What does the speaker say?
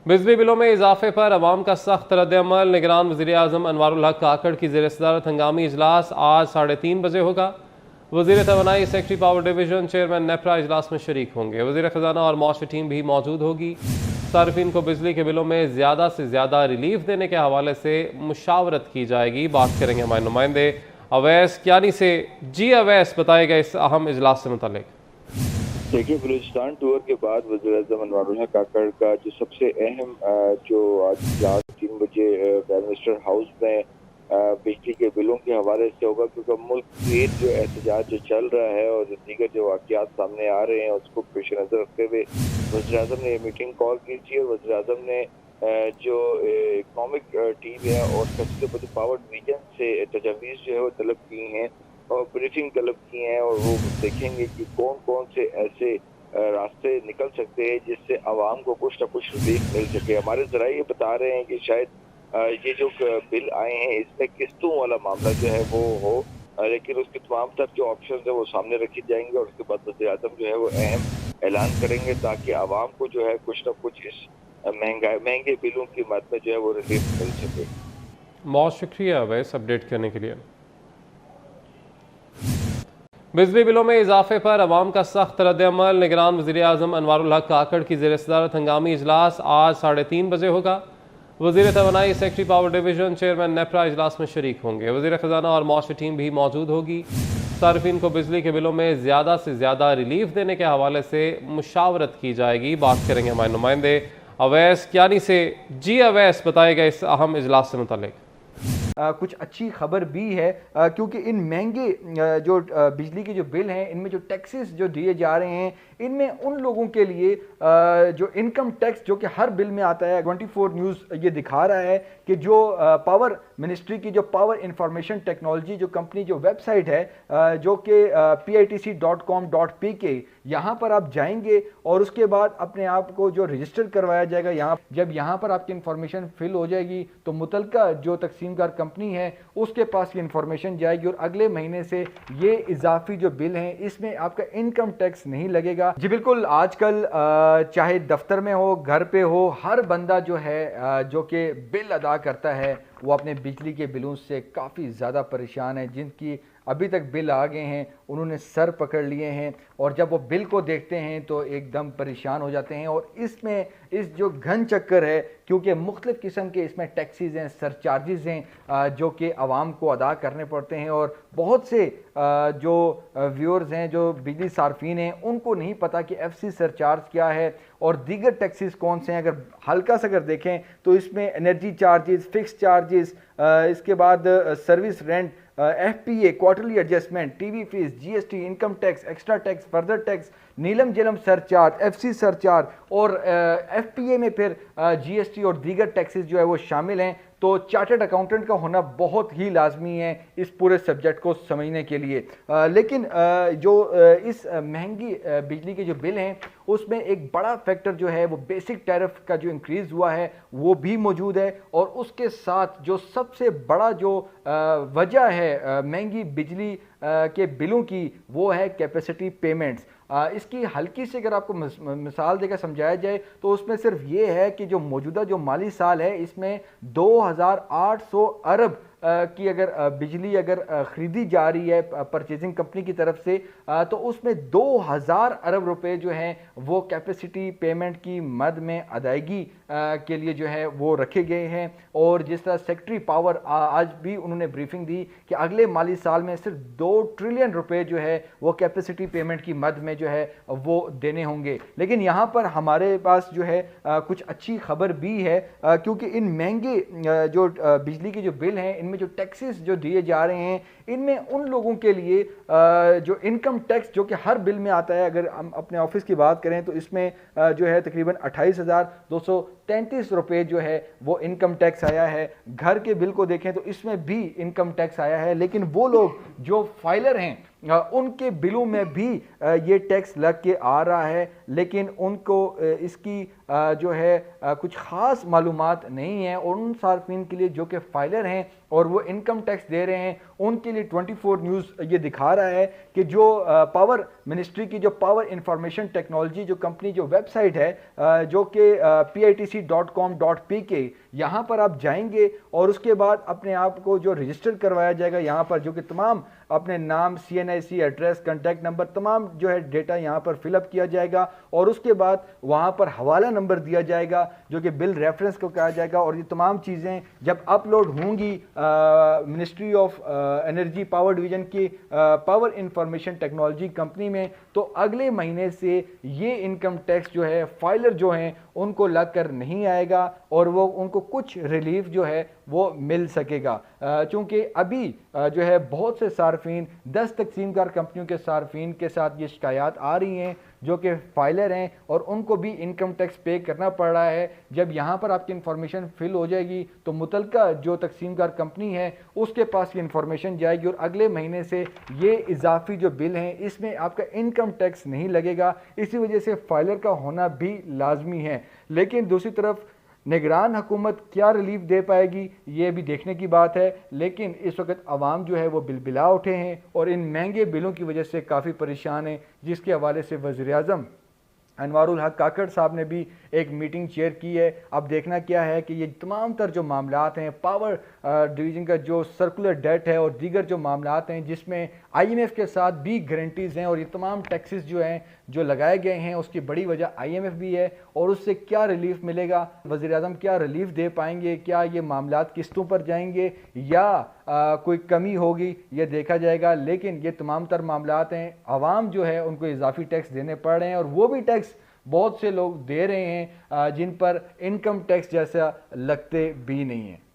बिजली बिलों में इजाफे पर अवाम का सख्त रद्द-ए-अमल। निगरान वज़ीर-ए-आज़म अनवारुल हक काकड़ की ज़ेर-ए-सदारत हंगामी इजलास आज 3:30 बजे होगा। वज़ीर तवानाई secretary power division chairman NEPRA इजलास में शरीक होंगे। वज़ीर ख़जाना और मौसमी टीम भी मौजूद होगी। सार्फिन को बिजली के बिलों में ज़्यादा से ज़्यादा रिलीफ देने के हवाले से मुशावरत की जाएगी। बात करेंगे हमारे नुमाइंदे अवैस कियानी से। जी अवैस, बताएगा इस अहम इजलास से मुतालिक। देखिए, बलूचिस्तान टूर के बाद वज़ीर-ए-आज़म अनवारुल हक काकड़ का जो सबसे अहम जो आज इजलास 3 बजे प्राइम मिनिस्टर हाउस में बिजली के बिलों के हवाले से होगा, क्योंकि मुल्क में जो एहतजाज जो चल रहा है और दीगर जो वाक़यात सामने आ रहे हैं उसको पेश नज़र रखते हुए वज़ीर-ए-आज़म ने मीटिंग कॉल की थी। और वज़ीर-ए-आज़म ने जो इकनॉमिक टीम है और सेक्रेटरी पावर डिवीजन से तजावीज़ जो है वो तलब की हैं और ब्रीफिंग तलब की हैं, और वो देखेंगे कि कौन कौन से ऐसे रास्ते निकल सकते हैं जिससे आवाम को कुछ न कुछ रिलीफ मिल सके। हमारे ज़राए ये बता रहे हैं कि शायद ये जो बिल आए हैं इसमें किस्तों वाला मामला जो है वो हो, लेकिन उसके तमाम तर जो ऑप्शन है वो सामने रखी जाएंगे और उसके बाद वज़ीर-ए-आज़म जो है वो अहम ऐलान करेंगे ताकि आवाम को जो है कुछ न कुछ इस महंगे बिलों की मद में जो है वो रिलीफ मिल सके। बहुत शुक्रिया अवैस अपडेट करने के लिए। बिजली बिलों में इजाफे पर अवाम का सख्त रद्द-ए-अमल। निगरान वज़ीर-ए-आज़म अनवारुल हक काकड़ की ज़ेर-ए-सदारत हंगामी इजलास आज 3:30 बजे होगा। वज़ीर तवानाई secretary power division chairman NEPRA इजलास में शरीक होंगे। वज़ीर ख़जाना और मौसमी टीम भी मौजूद होगी। सार्फिन को बिजली के बिलों में ज़्यादा से ज़्यादा रिलीफ देने के हवाले से मुशावरत की जाएगी। बात करेंगे हमारे नुमाइंदे अवैस कियानी से। जी अवैस, बताएगा इस अहम इजलास से मुतालिक। कुछ अच्छी खबर भी है, क्योंकि इन महंगे जो बिजली के जो बिल हैं इनमें जो टैक्सेस जो दिए जा रहे हैं इनमें उन लोगों के लिए जो इनकम टैक्स जो कि हर बिल में आता है। 24 न्यूज़ ये दिखा रहा है कि जो पावर मिनिस्ट्री की जो पावर इंफॉर्मेशन टेक्नोलॉजी जो कंपनी जो वेबसाइट है जो कि pitc.com.pk, यहाँ पर आप जाएंगे और उसके बाद अपने आप को जो रजिस्टर करवाया जाएगा। जब यहाँ पर आपकी इंफॉर्मेशन फिल हो जाएगी तो मुतलका जो तकसीमकार कंपनी है उसके पास ये इंफॉर्मेशन जाएगी और अगले महीने से ये इजाफी जो बिल हैं इसमें आपका इनकम टैक्स नहीं लगेगा। जी बिल्कुल, आजकल चाहे दफ्तर में हो, घर पे हो, हर बंदा जो है जो कि बिल अदा करता है वो अपने बिजली के बिलों से काफ़ी ज़्यादा परेशान है। जिनकी अभी तक बिल आ गए हैं उन्होंने सर पकड़ लिए हैं और जब वो बिल को देखते हैं तो एकदम परेशान हो जाते हैं। और इसमें इस जो घन चक्कर है, क्योंकि मुख्तलिफ़ किस्म के इसमें टैक्सेस हैं, सरचार्जेस हैं जो कि आवाम को अदा करने पड़ते हैं और बहुत से जो व्यूअर्स हैं, जो बिजली सार्फिन हैं, उनको नहीं पता कि एफसी सरचार्ज क्या है और दीगर टैक्सेस कौन से हैं। अगर हल्का सा अगर देखें तो इसमें एनर्जी चार्जेस, फिक्स चार्जेस, इसके बाद service rent, FPA, quarterly adjustment, TV fee, GST, income tax, extra tax, further tax, Neelum Jhelum surcharge, FC surcharge और FPA में फिर GST और दीगर टैक्सेस जो है वो शामिल हैं। तो चार्टर्ड अकाउंटेंट का होना बहुत ही लाजमी है इस पूरे सब्जेक्ट को समझने के लिए। लेकिन जो इस महंगी बिजली के जो बिल हैं उसमें एक बड़ा फैक्टर जो है वो बेसिक टैरिफ का जो इंक्रीज़ हुआ है वो भी मौजूद है। और उसके साथ जो सबसे बड़ा जो वजह है महंगी बिजली के बिलों की वो है कैपेसिटी पेमेंट्स। इसकी हल्की से अगर आपको मिसाल देकर समझाया जाए तो उसमें सिर्फ ये है कि जो मौजूदा जो माली साल है इसमें 2800 अरब की अगर बिजली अगर ख़रीदी जा रही है परचेजिंग कंपनी की तरफ से तो उसमें 2000 अरब रुपए जो हैं वो कैपेसिटी पेमेंट की मद में अदायगी के लिए जो है वो रखे गए हैं। और जिस तरह सेक्रेटरी पावर आज भी उन्होंने ब्रीफिंग दी कि अगले माली साल में सिर्फ 2 ट्रिलियन रुपए जो है वो कैपेसिटी पेमेंट की मद में जो है वो देने होंगे। लेकिन यहाँ पर हमारे पास जो है कुछ अच्छी खबर भी है, क्योंकि इन महंगे जो बिजली के जो बिल हैं इनमें जो टैक्सेस जो दिए जा रहे हैं इनमें उन लोगों के लिए जो इनकम टैक्स जो कि हर बिल में आता है। अगर हम अपने ऑफिस की बात करें तो इसमें जो है तकरीबन 28,233 रुपये जो है वो इनकम टैक्स आया है। घर के बिल को देखें तो इसमें भी इनकम टैक्स आया है। लेकिन वो लोग जो फाइलर हैं उनके बिलों में भी ये टैक्स लग के आ रहा है, लेकिन उनको इसकी जो है कुछ ख़ास मालूमात नहीं है। और उन सार्फिन के लिए जो कि फाइलर हैं और वो इनकम टैक्स दे रहे हैं उनके लिए لیے 24 نیوز یہ دکھا رہا ہے کہ جو پاور منسٹری کی جو پاور انفارمیشن ٹیکنالوجی جو کمپنی جو ویب سائٹ ہے جو کہ pitc.com.pk، یہاں پر آپ جائیں گے اور اس کے بعد اپنے آپ کو جو رجسٹر کروایا جائے گا یہاں پر، جو کہ تمام اپنے نام، CNIC ایڈریس، کنٹیکٹ نمبر، تمام جو ہے ڈیٹا یہاں پر فل اپ کیا جائے گا، اور اس کے بعد وہاں پر حوالہ نمبر دیا جائے گا جو کہ بل ریفرنس کو کہا جائے گا، اور یہ تمام چیزیں جب اپلوڈ ہوں گی ministry of energy power division کی پاور انفارمیشن ٹیکنالوجی کمپنی میں، تو اگلے مہینے سے یہ انکم ٹیکس جو ہے فائلر جو ہیں ان کو لگ کر نہیں آئے گا، اور وہ ان کو کچھ ریلیف جو ہے وہ مل سکے گا، چونکہ ابھی جو ہے بہت سے صارفین 10 تقسیم کار کمپنیوں کے صارفین کے ساتھ یہ شکایات آ رہی ہیں جو کہ فائلر ہیں، اور ان کو بھی انکم ٹیکس پے کرنا پڑ رہا ہے۔ جب یہاں پر آپ کی انفارمیشن فل ہو جائے گی تو متعلقہ جو تقسیم کار کمپنی ہے اس کے پاس یہ انفارمیشن جائے گی، اور اگلے مہینے سے یہ اضافی جو بل ہیں اس میں آپ کا انکم ٹیکس نہیں لگے گا، اسی وجہ سے فائلر کا ہونا بھی لازمی ہے۔ لیکن دوسری طرف نگران حکومت کیا ریلیف دے پائے گی یہ بھی دیکھنے کی بات ہے، لیکن اس وقت عوام جو ہے وہ بلبلا اٹھے ہیں اور ان مہنگے بلوں کی وجہ سے کافی پریشان ہیں، جس کے حوالے سے وزیر اعظم انوار الحق کاکڑ صاحب نے بھی ایک میٹنگ چیئر کی ہے۔ اب دیکھنا کیا ہے کہ یہ تمام تر جو معاملات ہیں، پاور ڈویژن کا جو سرکولر ڈیٹ ہے اور دیگر جو معاملات ہیں جس میں IMF کے ساتھ بھی گارنٹیز ہیں، اور یہ تمام ٹیکسز جو ہیں جو لگائے گئے ہیں اس کی بڑی وجہ IMF بھی ہے، اور اس سے کیا ریلیف ملے گا، وزیر اعظم کیا ریلیف دے پائیں گے، کیا یہ معاملات قسطوں پر جائیں گے یا کوئی کمی ہوگی، یہ دیکھا جائے گا۔ لیکن یہ تمام تر معاملات ہیں، عوام جو ہے ان کو اضافی ٹیکس دینے پڑ رہے ہیں، اور وہ بھی ٹیکس بہت سے لوگ دے رہے ہیں جن پر انکم ٹیکس جیسا لگتے بھی نہیں ہیں۔